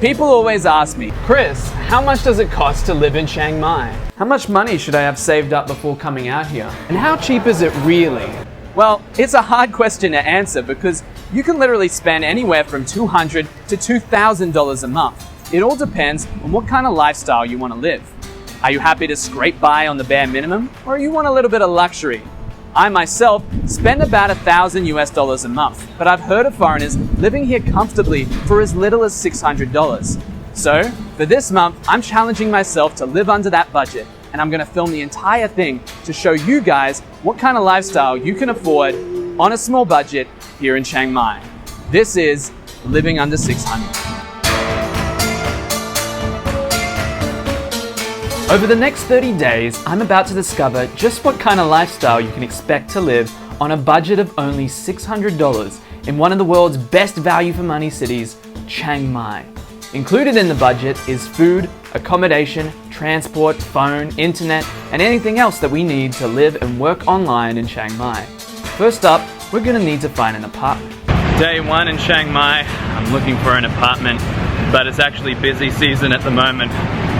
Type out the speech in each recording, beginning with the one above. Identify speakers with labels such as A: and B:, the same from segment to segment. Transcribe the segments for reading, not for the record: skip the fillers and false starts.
A: People always ask me, Chris, how much does it cost to live in Chiang Mai? How much money should I have saved up before coming out here? And how cheap is it really? Well, it's a hard question to answer because you can literally spend anywhere from $200 to $2,000 a month. It all depends on what kind of lifestyle you want to live. Are you happy to scrape by on the bare minimum, or you want a little bit of luxury? I myself spend about $1,000 a month, but I've heard of foreigners living here comfortably for as little as $600. So, for this month, I'm challenging myself to live under that budget, and I'm gonna film the entire thing to show you guys what kind of lifestyle you can afford on a small budget here in Chiang Mai. This is Living Under 600. Over the next 30 days, I'm about to discover just what kind of lifestyle you can expect to live on a budget of only $600 in one of the world's best value for money cities, Chiang Mai. Included in the budget is food, accommodation, transport, phone, internet, and anything else that we need to live and work online in Chiang Mai. First up, we're gonna need to find an apartment. Day one in Chiang Mai, I'm looking for an apartment, but it's actually busy season at the moment.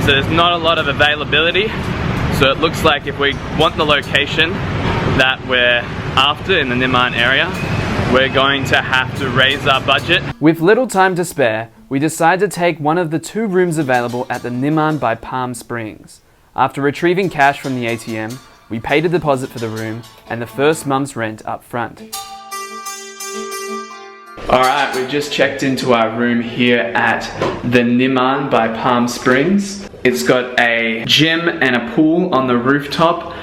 A: So there's not a lot of availability. So it looks like if we want the location that we're after in the Nimman area, we're going to have to raise our budget. With little time to spare, we decide to take one of the 2 rooms available at the Nimman by Palm Springs. After retrieving cash from the ATM, we paid a deposit for the room and the first month's rent up front. Alright, we've just checked into our room here at the Nimman by Palm Springs. It's got a gym and a pool on the rooftop.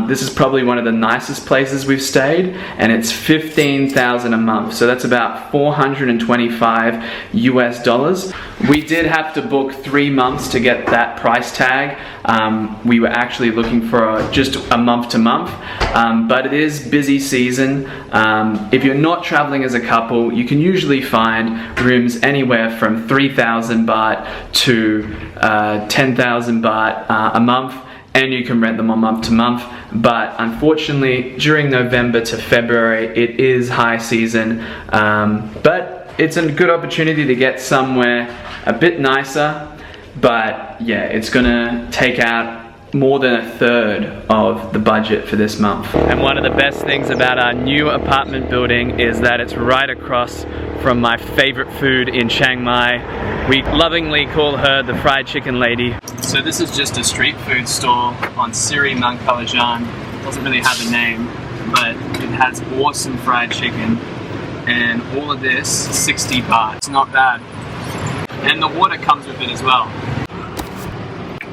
A: This is probably one of the nicest places we've stayed, and it's $15,000 a month, so that's about $425 US. We did have to book 3 months to get that price tag. We were actually looking for just a month to month, but it is busy season. If you're not traveling as a couple, you can usually find rooms anywhere from 3,000 baht to 10,000 baht a month, and you can rent them on month to month. But unfortunately, during November to February, it is high season, but it's a good opportunity to get somewhere a bit nicer. But yeah, it's gonna take out more than a third of the budget for this month. And one of the best things about our new apartment building is that it's right across from my favorite food in Chiang Mai. We lovingly call her the fried chicken lady. So this is just a street food store on Siri Mankalajan. Doesn't really have a name, but it has awesome fried chicken. And all of this, 60 baht. It's not bad. And the water comes with it as well.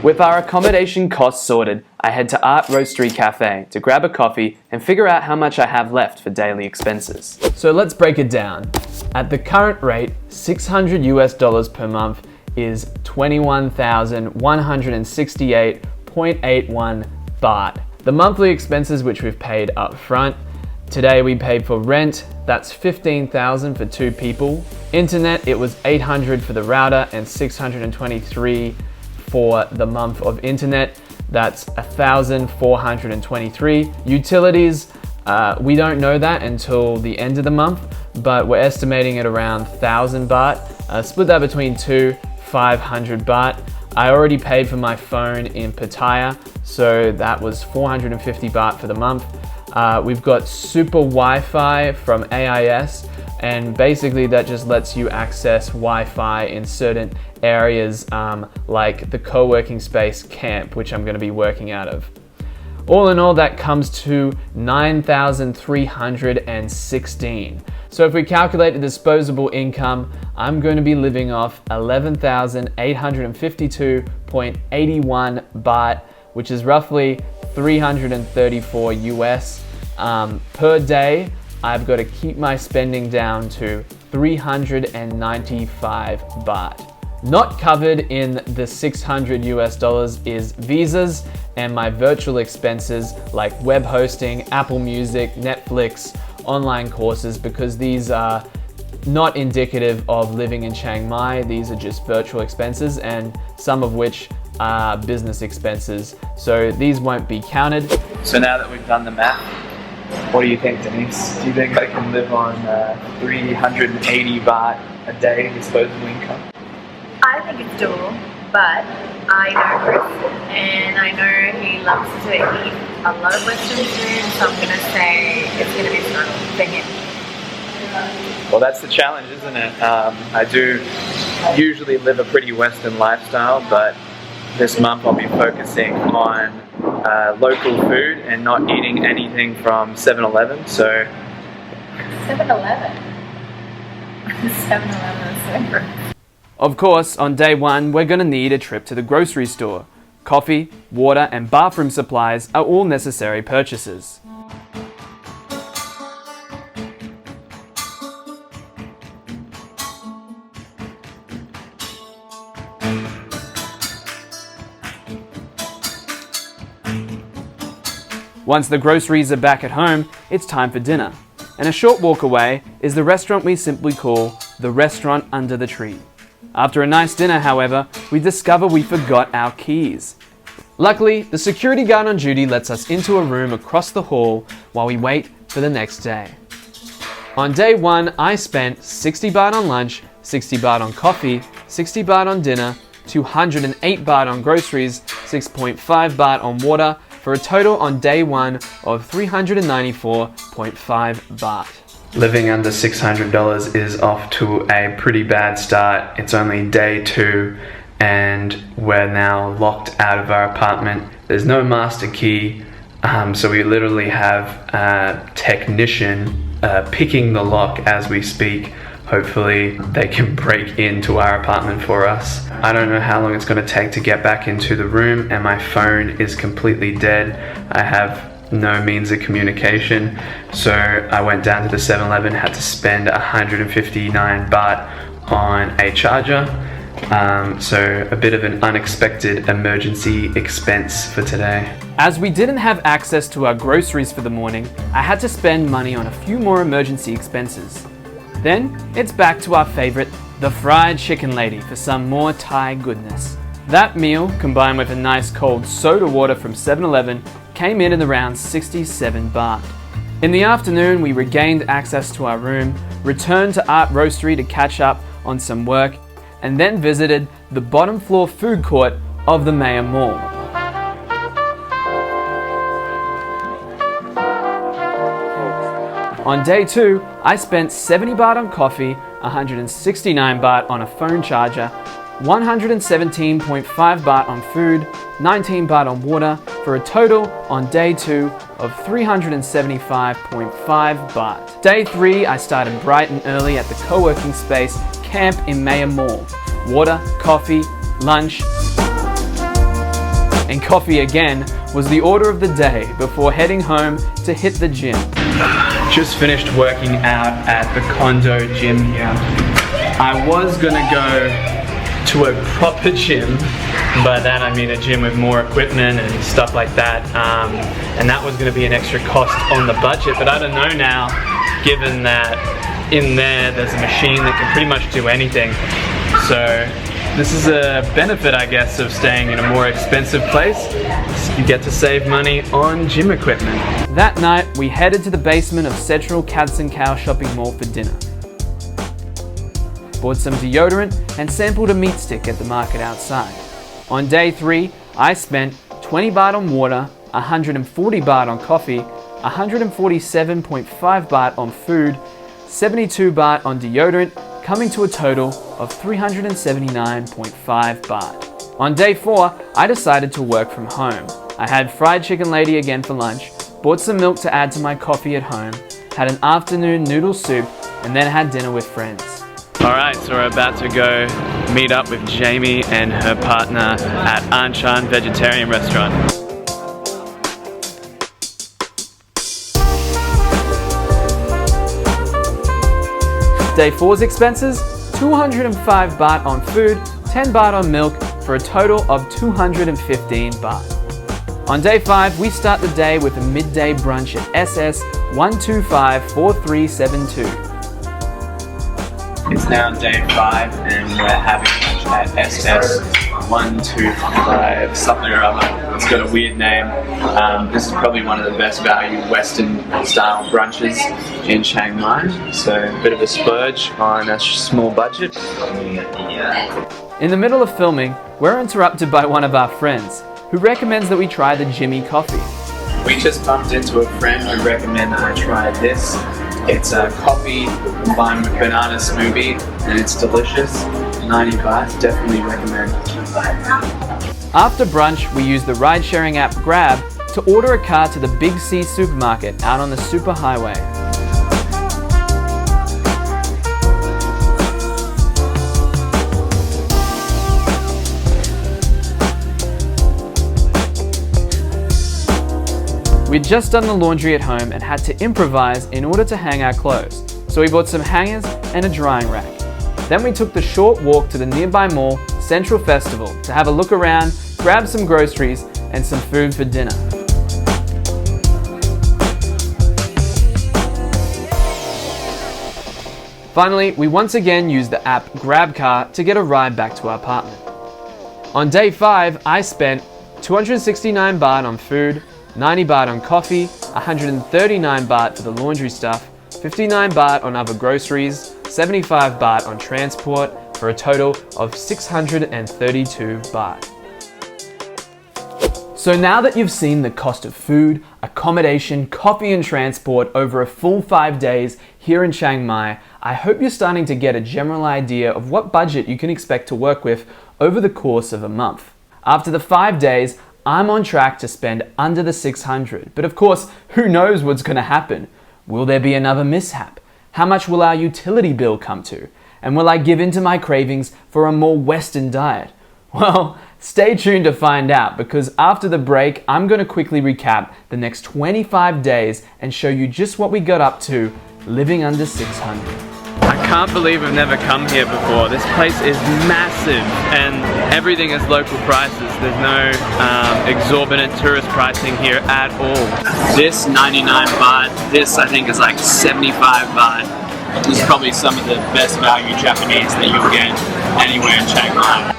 A: With our accommodation costs sorted, I head to Art Roastery Cafe to grab a coffee and figure out how much I have left for daily expenses. So let's break it down. At the current rate, $600 US per month is 21,168.81 baht. The monthly expenses which we've paid up front. Today we paid for rent, that's 15,000 for 2 people. Internet, it was 800 for the router and 623 for the month of internet. That's 1,423. Utilities, we don't know that until the end of the month, but we're estimating it around 1,000 baht. Split that between 2, 500 baht. I already paid for my phone in Pattaya, so that was 450 baht for the month. We've got super Wi-Fi from AIS, and basically that just lets you access Wi-Fi in certain areas like the co-working space camp, which I'm going to be working out of. All in all, that comes to 9,316. So if we calculate the disposable income, I'm going to be living off 11,852.81 baht, which is roughly 334 US. Per day. I've got to keep my spending down to 395 baht. Not covered in the $600 US is visas and my virtual expenses like web hosting, Apple Music, Netflix, online courses, because these are not indicative of living in Chiang Mai. These are just virtual expenses, and some of which are business expenses. So these won't be counted. So now that we've done the math, what do you think, Denise? Do you think I can live on 380 baht a day disposable income?
B: think it's doable, but I know Chris, and I know he loves to eat a lot of Western food, so I'm gonna say it's gonna be a struggle for him.
A: Well, that's the challenge, isn't it? I do usually live a pretty Western lifestyle, but this month I'll be focusing on local food and not eating anything from 7-Eleven. So
B: 7-Eleven. 7-Eleven is so gross.
A: of course, on day one, we're going to need a trip to the grocery store. Coffee, water, and bathroom supplies are all necessary purchases. Once the groceries are back at home, it's time for dinner. And a short walk away is the restaurant we simply call the restaurant under the tree. After a nice dinner, however, we discover we forgot our keys. Luckily, the security guard on duty lets us into a room across the hall while we wait for the next day. On day one, I spent 60 baht on lunch, 60 baht on coffee, 60 baht on dinner, 208 baht on groceries, 6.5 baht on water, for a total on day one of 394.5 baht. Living under $600 is off to a pretty bad start. It's only day two and we're now locked out of our apartment. There's no master key, so we literally have a technician picking the lock as we speak. Hopefully they can break into our apartment for us. I don't know how long it's going to take to get back into the room, and my phone is completely dead. I have no means of communication, so I went down to the 7-Eleven, had to spend 159 baht on a charger. So a bit of an unexpected emergency expense for today. As we didn't have access to our groceries for the morning, I had to spend money on a few more emergency expenses. Then it's back to our favorite, the fried chicken lady, for some more Thai goodness. That meal, combined with a nice cold soda water from 7-Eleven, came in at around 67 baht. In the afternoon, we regained access to our room, returned to Art Roastery to catch up on some work, and then visited the bottom floor food court of the Maya Mall. On day two, I spent 70 baht on coffee, 169 baht on a phone charger, 117.5 baht on food, 19 baht on water, for a total on day two of 375.5 baht. Day three, I started bright and early at the co-working space camp in Maya Mall. Water, coffee, lunch, and coffee again was the order of the day before heading home to hit the gym. Just finished working out at the condo gym here. I was gonna go to a proper gym, by that I mean a gym with more equipment and stuff like that, and that was gonna be an extra cost on the budget, but I don't know now, given that in there's a machine that can pretty much do anything. So this is a benefit, I guess, of staying in a more expensive place. You get to save money on gym equipment. That night, we headed to the basement of Central Kaew shopping mall for dinner. Bought some deodorant and sampled a meat stick at the market outside. On day three, I spent 20 baht on water, 140 baht on coffee, 147.5 baht on food, 72 baht on deodorant, coming to a total of 379.5 baht. On day four, I decided to work from home. I had fried chicken lady again for lunch, bought some milk to add to my coffee at home, had an afternoon noodle soup, and then had dinner with friends. Alright, so we're about to go meet up with Jamie and her partner at Anchan Vegetarian Restaurant. Day 4's expenses, 205 baht on food, 10 baht on milk, for a total of 215 baht. On day 5, we start the day with a midday brunch at SS 1254372. It's now day 5 and we're having lunch at SS 125 something or other. It's got a weird name. This is probably one of the best value Western style brunches in Chiang Mai. So a bit of a splurge on a small budget. In the middle of filming, we're interrupted by one of our friends, who recommends that we try the Jimmy coffee. We just bumped into a friend who recommended I try this. It's a coffee combined with banana smoothie, and it's delicious. 90 baht, definitely recommend. After brunch, we used the ride-sharing app Grab to order a car to the Big C supermarket out on the superhighway. We'd just done the laundry at home and had to improvise in order to hang our clothes, so we bought some hangers and a drying rack. Then we took the short walk to the nearby mall, Central Festival, to have a look around, grab some groceries and some food for dinner. Finally, we once again used the app GrabCar to get a ride back to our apartment. On day 5, I spent 269 baht on food, 90 baht on coffee, 139 baht for the laundry stuff, 59 baht on other groceries, 75 baht on transport, for a total of 632 baht. So now that you've seen the cost of food, accommodation, coffee and transport over a full 5 days here in Chiang Mai, I hope you're starting to get a general idea of what budget you can expect to work with over the course of a month. After the 5 days, I'm on track to spend under the 600, but of course, who knows what's going to happen? Will there be another mishap? How much will our utility bill come to? And will I give in to my cravings for a more Western diet? Well, stay tuned to find out, because after the break, I'm going to quickly recap the next 25 days and show you just what we got up to living under 600. I can't believe I've never come here before. This place is massive and everything is local prices. There's no exorbitant tourist pricing here at all. This 99 baht, this I think is like 75 baht. This is probably some of the best value Japanese that you'll get anywhere in Chiang Mai.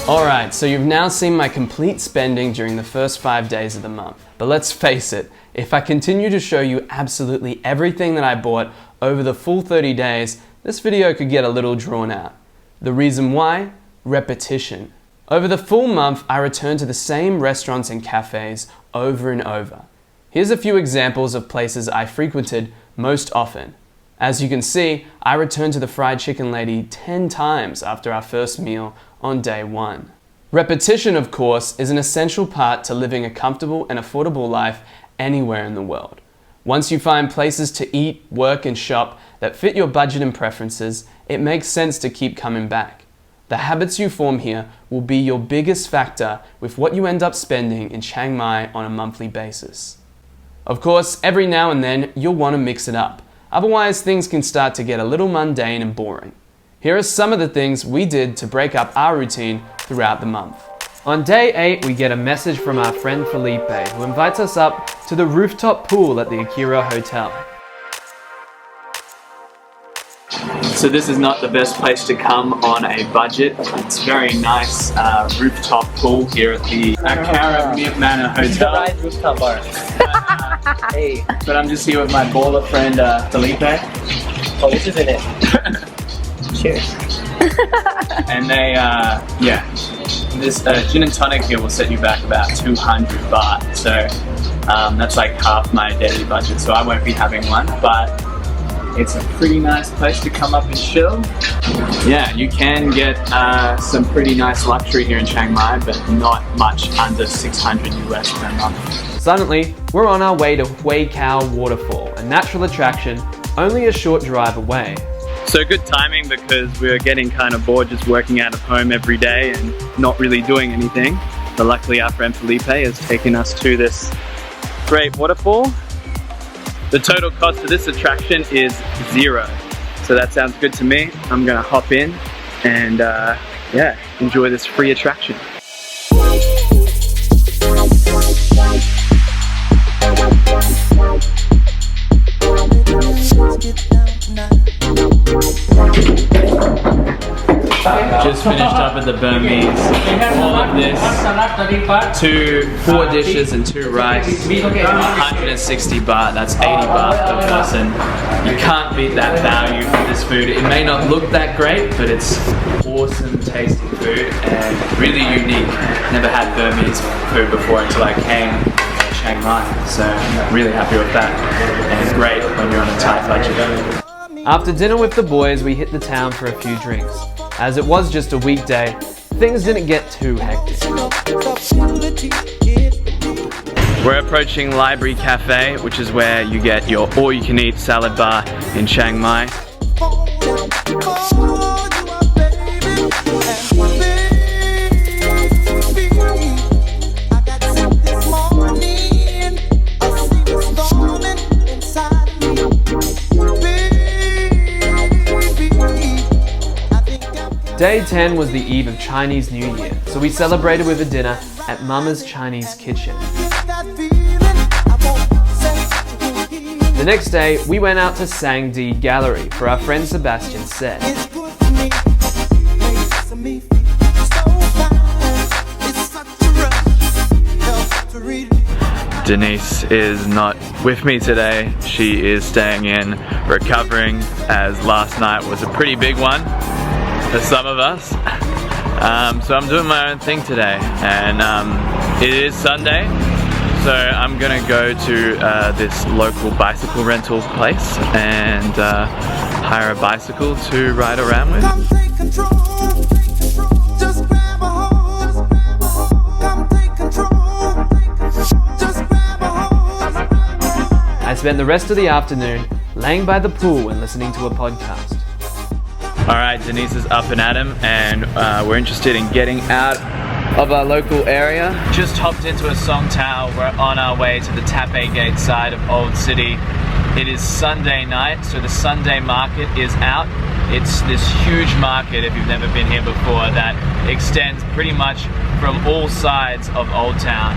A: Alright, so you've now seen my complete spending during the first 5 days of the month. But let's face it, if I continue to show you absolutely everything that I bought over the full 30 days, this video could get a little drawn out. The reason why? Repetition. Over the full month, I returned to the same restaurants and cafes over and over. Here's a few examples of places I frequented most often. As you can see, I returned to the fried chicken lady 10 times after our first meal on day 1. Repetition, of course, is an essential part to living a comfortable and affordable life anywhere in the world. Once you find places to eat, work and shop that fit your budget and preferences, it makes sense to keep coming back. The habits you form here will be your biggest factor with what you end up spending in Chiang Mai on a monthly basis. Of course, every now and then you'll want to mix it up. Otherwise, things can start to get a little mundane and boring. Here are some of the things we did to break up our routine throughout the month. On day 8, we get a message from our friend Felipe, who invites us up to the rooftop pool at the Akira Hotel. So this is not the best place to come on a budget. It's very nice rooftop pool here at the Mana Hotel.
C: Right rooftop bar. Hey.
A: But I'm just here with my baller friend Felipe.
C: Oh, this is in it. Cheers.
A: And they, this gin and tonic here will set you back about 200 baht. So that's like half my daily budget. So I won't be having one, but it's a pretty nice place to come up and chill. Yeah, you can get some pretty nice luxury here in Chiang Mai, but not much under 600 US per month. Suddenly, we're on our way to Huay Kaew Waterfall, a natural attraction only a short drive away. So good timing, because we were getting kind of bored just working out of home every day and not really doing anything. But luckily our friend Felipe has taken us to this great waterfall. The total cost of this attraction is 0. So that sounds good to me. I'm gonna hop in and enjoy this free attraction. Just finished up at the Burmese. All of this, 4 dishes and 2 rice, 160 baht, that's 80 baht per person. You can't beat that value for this food. It may not look that great, but it's awesome tasting food and really unique. Never had Burmese food before until I came to Chiang Mai, so I'm really happy with that. And it's great when you're on a tight budget.
D: After dinner with the boys, we hit the town for a few drinks. As it was just a weekday, things didn't get too hectic.
A: We're approaching Library Cafe, which is where you get your all-you-can-eat salad bar in Chiang Mai.
D: Day 10 was the eve of Chinese New Year, so we celebrated with a dinner at Mama's Chinese Kitchen. The next day, we went out to Sangdi Gallery for our friend Sebastian's set.
A: Denise is not with me today. She is staying in, recovering, as last night was a pretty big one for some of us. So I'm doing my own thing today, and it is Sunday, so I'm gonna go to this local bicycle rental place and hire a bicycle to ride around with.
D: I spent the rest of the afternoon laying by the pool and listening to a podcast.
A: Alright, Denise is up and at 'em, and we're interested in getting out of our local area. Just hopped into a Songtao. We're on our way to the Taipei Gate side of Old City. It is Sunday night, so the Sunday market is out. It's this huge market, if you've never been here before, that extends pretty much from all sides of Old Town.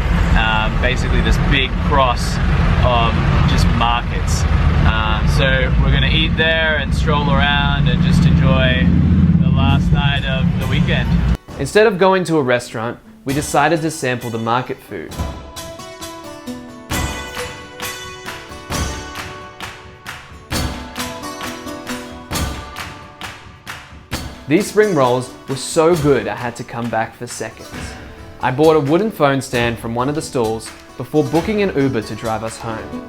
A: Basically this big cross of just markets. So we're gonna eat there and stroll around and just enjoy the last night of the weekend.
D: Instead of going to a restaurant, we decided to sample the market food. These spring rolls were so good I had to come back for seconds. I bought a wooden phone stand from one of the stalls before booking an Uber to drive us home.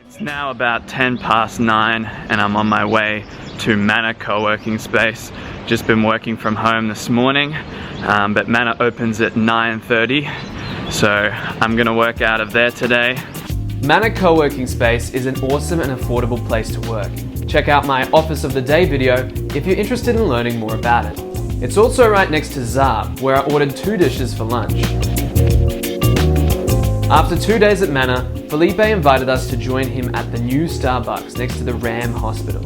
A: It's now about 10 past 9 and I'm on my way to Mana Coworking space. Just been working from home this morning, but Mana opens at 9:30, so I'm gonna work out of there today.
D: Mana Coworking Space is an awesome and affordable place to work. Check out my Office of the Day video if you're interested in learning more about it. It's also right next to Zaab, where I ordered 2 dishes for lunch. After 2 days at Mana, Felipe invited us to join him at the new Starbucks next to the Ram Hospital.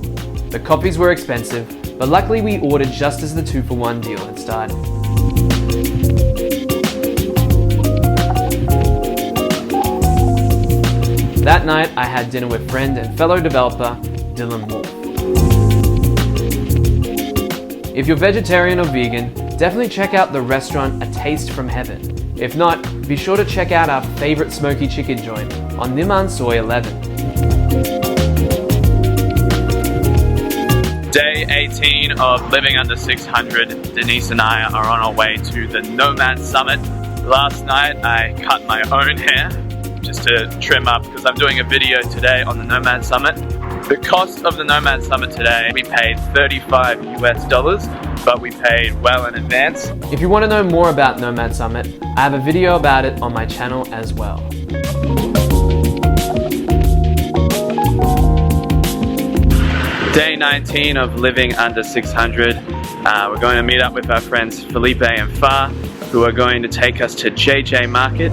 D: The coffees were expensive, but luckily we ordered just as the 2-for-1 deal had started. That night, I had dinner with friend and fellow developer, Dylan Wolf. If you're vegetarian or vegan, definitely check out the restaurant A Taste from Heaven. If not, be sure to check out our favorite smoky chicken joint on Niman Soy 11.
A: Day 18 of living under 600. Denise and I are on our way to the Nomad Summit. Last night, I cut my own hair just to trim up because I'm doing a video today on the Nomad Summit. The cost of the Nomad Summit today, we paid $35 US, but we paid well in advance.
D: If you want to know more about Nomad Summit, I have a video about it on my channel as well.
A: Day 19 of living under 600. We're going to meet up with our friends Felipe and Fa, who are going to take us to JJ Market.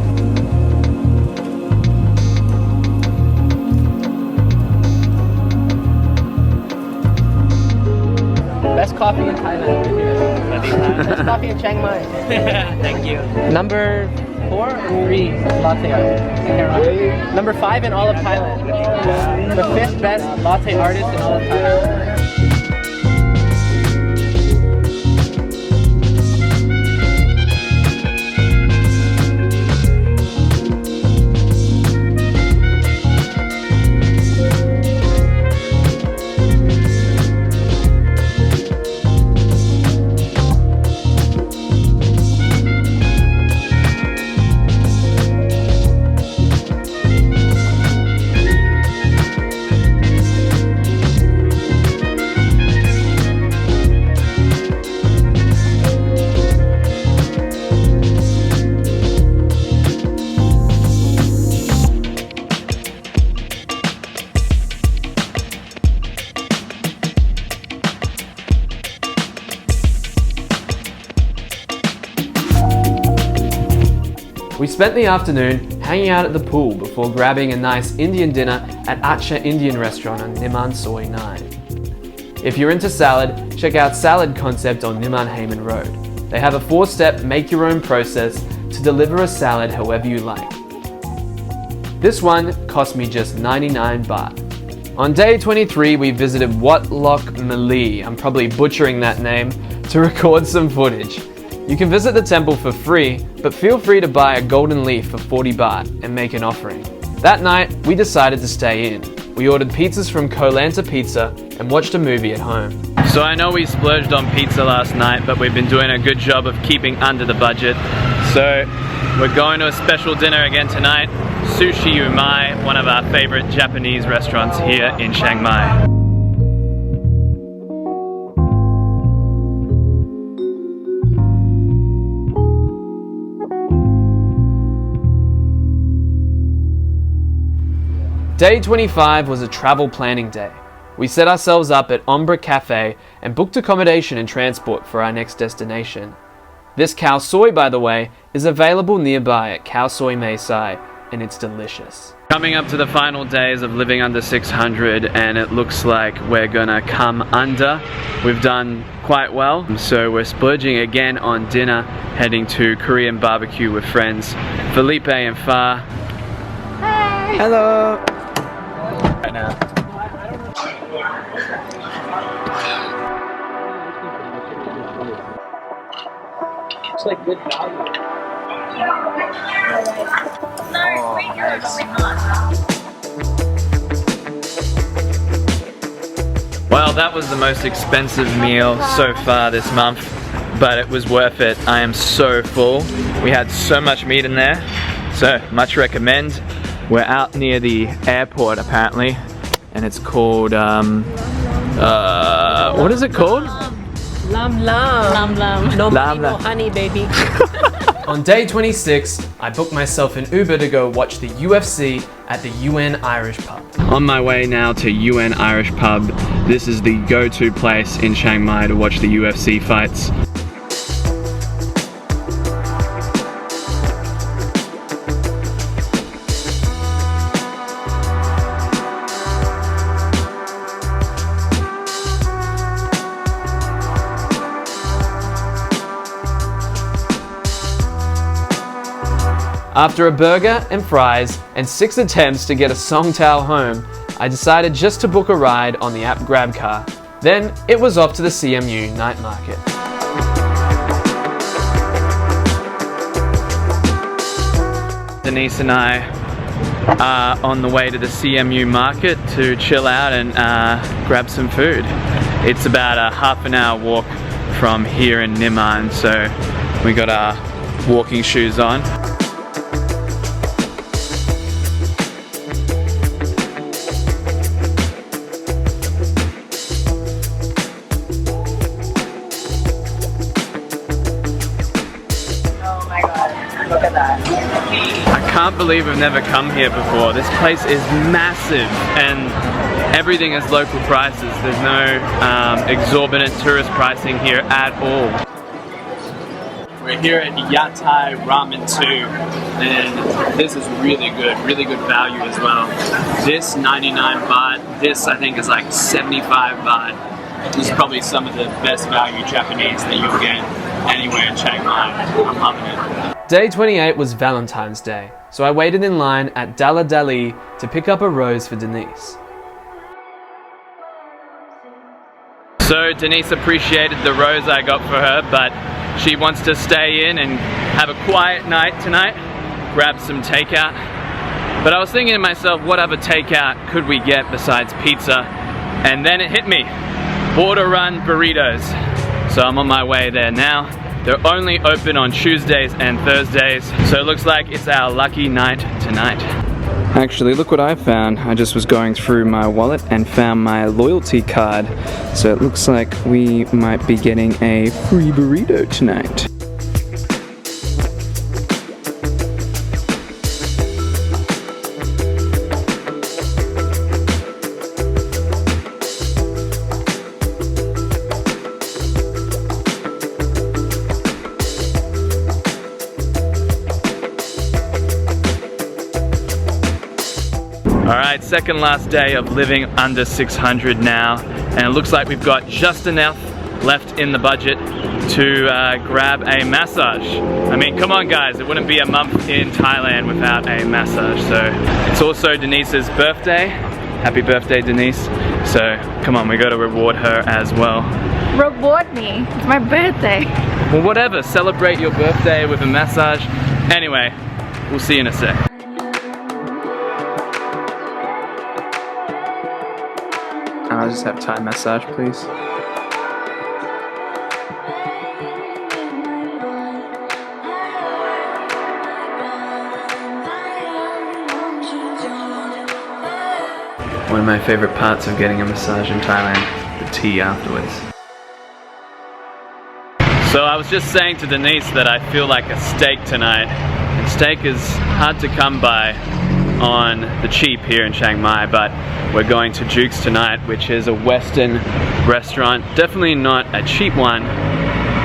C: Best coffee in Thailand. Best coffee in Chiang Mai.
E: Thank you.
C: Number 4 or 3 latte artists? I can't remember. Number 5 in all of Thailand. The 5th best latte artist in all of Thailand.
D: We spent the afternoon hanging out at the pool before grabbing a nice Indian dinner at Acha Indian restaurant on Niman Soi 9. If you're into salad, check out Salad Concept on Niman Hayman Road. They have a 4-step make-your-own process to deliver a salad however you like. This one cost me just 99 baht. On day 23, we visited Wat Lok Mali, I'm probably butchering that name, to record some footage. You can visit the temple for free, but feel free to buy a golden leaf for 40 baht and make an offering. That night, we decided to stay in. We ordered pizzas from Koh Lanta Pizza and watched a movie at home.
A: So I know we splurged on pizza last night, but we've been doing a good job of keeping under the budget. So we're going to a special dinner again tonight. Sushi Huay, one of our favorite Japanese restaurants here in Chiang Mai.
D: Day 25 was a travel planning day. We set ourselves up at Ombre Cafe and booked accommodation and transport for our next destination. This khao soi, by the way, is available nearby at Khao Soi Mae Sai, and it's delicious.
A: Coming up to the final days of living under 600, and it looks like we're gonna come under. We've done quite well, so we're splurging again on dinner, heading to Korean barbecue with friends Felipe and Fa.
B: Hey!
A: Hello! Right now.
C: It's like good value.
B: No, we can probably not.
A: Well, that was the most expensive meal so far this month, but it was worth it. I am so full. We had so much meat in there, so much recommend. We're out near the airport apparently, and it's called, what is it called?
C: Lam lam.
B: Lam lam.
C: No
A: Lam
C: money, no
A: lam.
C: honey, baby.
D: On day 26, I booked myself an Uber to go watch the UFC at the UN Irish Pub.
A: On my way now to UN Irish Pub. This is the go-to place in Chiang Mai to watch the UFC fights.
D: After a burger and fries and 6 attempts to get a song towel home, I decided just to book a ride on the app GrabCar. Then it was off to the CMU night market.
A: Denise and I are on the way to the CMU market to chill out and grab some food. It's about a half an hour walk from here in Niman, so we got our walking shoes on.
B: Oh my god, look at that.
A: I can't believe we've never come here before. This place is massive and everything is local prices. There's no exorbitant tourist pricing here at all. We're here at Yatai Ramen 2 and this is really good value as well. This 99 baht, this I think is like 75 baht. This is probably some of the best value Japanese that you'll get anywhere in Chiang Mai. I'm loving it.
D: Day 28 was Valentine's Day, so I waited in line at Dalla Dali to pick up a rose for Denise.
A: So Denise appreciated the rose I got for her, but she wants to stay in and have a quiet night tonight, grab some takeout. But I was thinking to myself, what other takeout could we get besides pizza? And then it hit me, Border Run Burritos. So I'm on my way there now. They're only open on Tuesdays and Thursdays, so it looks like it's our lucky night tonight. Actually, look what I found. I just was going through my wallet and found my loyalty card. So it looks like we might be getting a free burrito tonight. Alright, second last day of living under 600 now, and it looks like we've got just enough left in the budget to grab a massage. I mean, come on guys, it wouldn't be a month in Thailand without a massage. So it's also Denise's birthday. Happy birthday, Denise. So come on, we gotta reward her as well.
B: Reward me, it's my birthday.
A: Well, whatever, celebrate your birthday with a massage. Anyway, we'll see you in a sec. I'll just have Thai massage, please. One of my favorite parts of getting a massage in Thailand, the tea afterwards. So I was just saying to Denise that I feel like a steak tonight. And steak is hard to come by on the cheap here in Chiang Mai, but we're going to Duke's tonight, which is a Western restaurant. Definitely not a cheap one,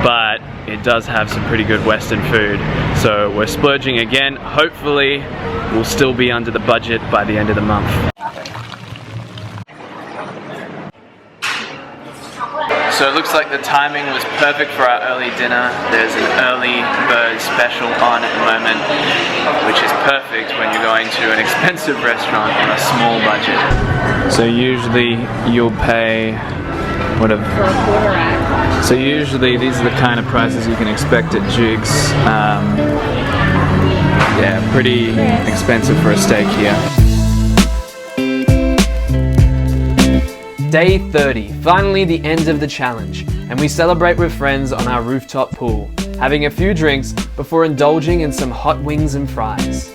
A: but it does have some pretty good Western food. So we're splurging again. Hopefully we'll still be under the budget by the end of the month. So it looks like the timing was perfect for our early dinner. There's an early bird special on at the moment, which is perfect when you're going to an expensive restaurant on a small budget. So usually you'll pay whatever. So usually these are the kind of prices you can expect at Duke's. Yeah, pretty expensive for a steak here.
D: Day 30, finally the end of the challenge, and we celebrate with friends on our rooftop pool, having a few drinks before indulging in some hot wings and fries.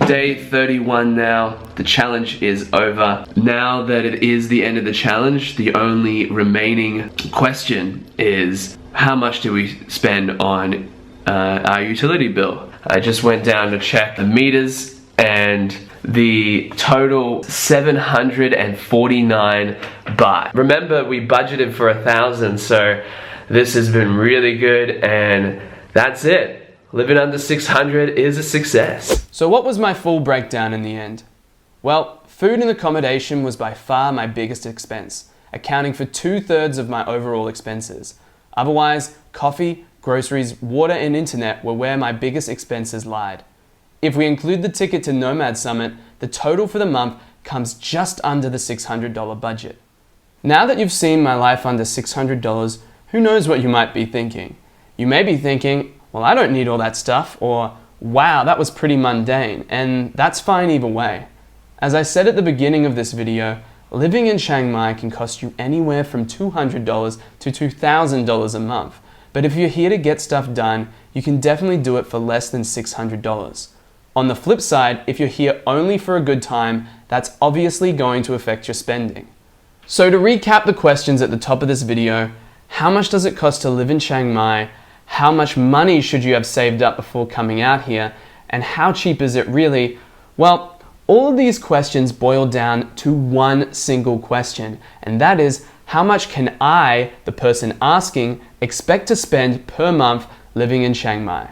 A: Day 31 now. The challenge is over. Now that it is the end of the challenge, the only remaining question is how much do we spend on our utility bill? I just went down to check the meters and the total 749 baht. Remember, we budgeted for 1,000, so this has been really good, and that's it. Living under 600 is a success.
D: So what was my full breakdown in the end? Well, food and accommodation was by far my biggest expense, accounting for 2/3 of my overall expenses. Otherwise, coffee, groceries, water and internet were where my biggest expenses lied. If we include the ticket to Nomad Summit, the total for the month comes just under the $600 budget. Now that you've seen my life under $600, who knows what you might be thinking? You may be thinking, well, I don't need all that stuff, or wow, that was pretty mundane, and that's fine either way. As I said at the beginning of this video, living in Chiang Mai can cost you anywhere from $200 to $2,000 a month, but if you're here to get stuff done, you can definitely do it for less than $600. On the flip side, if you're here only for a good time, that's obviously going to affect your spending. So to recap the questions at the top of this video, How much does it cost to live in Chiang Mai? How much money should you have saved up before coming out here? And how cheap is it really? Well, all of these questions boil down to one single question, and that is, how much can I, the person asking, expect to spend per month living in Chiang Mai?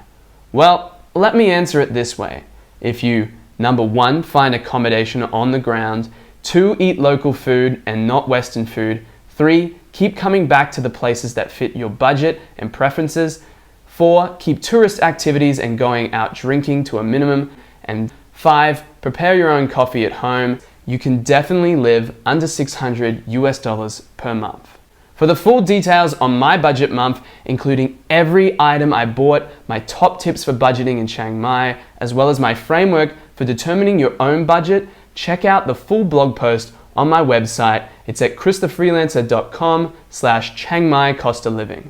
D: Well, let me answer it this way. If you, number one, find accommodation on the ground, 2, eat local food and not Western food, 3, keep coming back to the places that fit your budget and preferences, 4, keep tourist activities and going out drinking to a minimum, and 5, prepare your own coffee at home, you can definitely live under $600 per month. For the full details on my budget month, including every item I bought, my top tips for budgeting in Chiang Mai, as well as my framework for determining your own budget, check out the full blog post on my website. It's at christhefreelancer.com/Chiang Mai cost of living.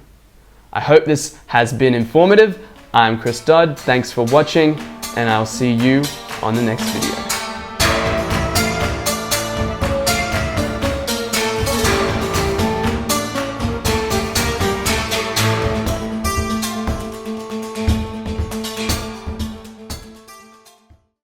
D: I hope this has been informative. I'm Chris Dodd. Thanks for watching, and I'll see you on the next video.